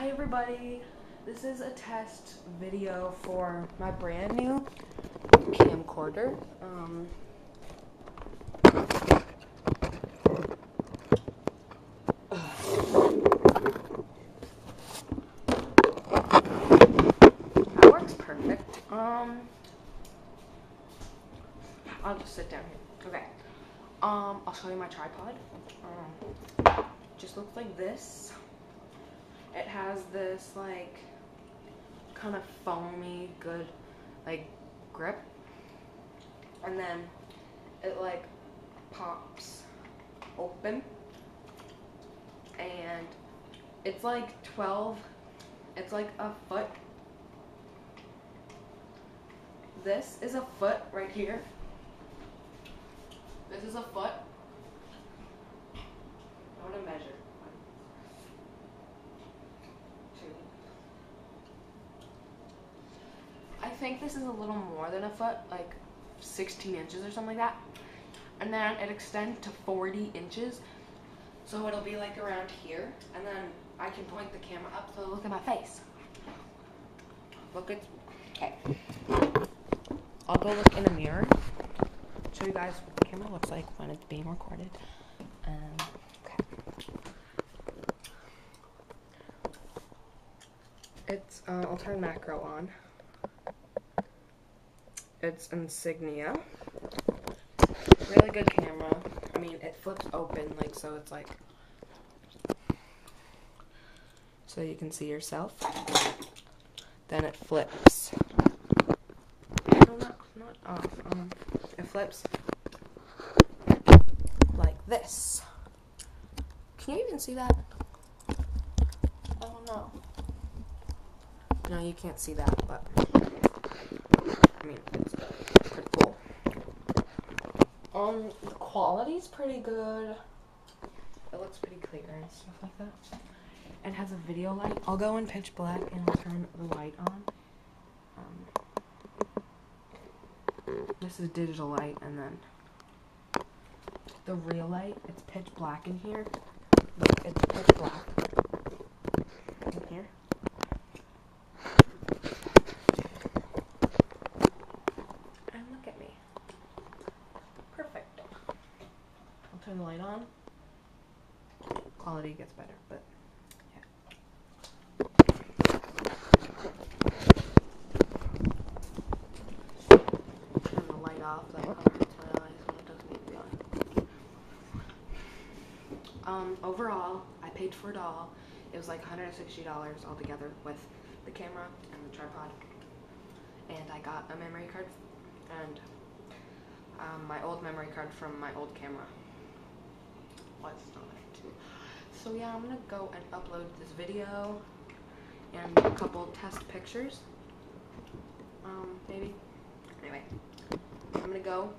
Hi everybody, this is a test video for my brand new camcorder. That works perfect. I'll just sit down here. Okay. I'll show you my tripod. Just looks like this. It has this like kind of foamy, good like grip, and then it like pops open, and it's like it's like a foot. This is a foot right here. This is a foot. I want to measure. 1, 2. I think this is a little more than a foot, like 16 inches or something like that. And then it extends to 40 inches. So it'll be like around here. And then I can point the camera up so look at my face. Look at, okay. I'll go look in a mirror. Show you guys what the camera looks like when it's being recorded. Okay. It's, I'll turn macro on. It's Insignia. Really good camera. I mean, it flips open, like, so it's like, so you can see yourself. Then it flips. No, not off. It flips like this. Can you even see that? I don't know. No, you can't see that, but I mean, it's pretty cool. The quality's pretty good. It looks pretty clear and stuff like that. It has a video light. I'll go in pitch black and I'll turn the light on. This is digital light, and then the real light, it's pitch black in here. Look, it's pitch black in here. And look at me. Perfect. I'll turn the light on. Quality gets better, but yeah. Turn the light off. That covers my eyes when it doesn't need to be on. Overall, I paid for it all. It was like $160 altogether with the camera and the tripod. And I got a memory card and my old memory card from my old camera. What's not too. So yeah, I'm gonna go and upload this video and a couple test pictures. Maybe. Anyway, I'm gonna go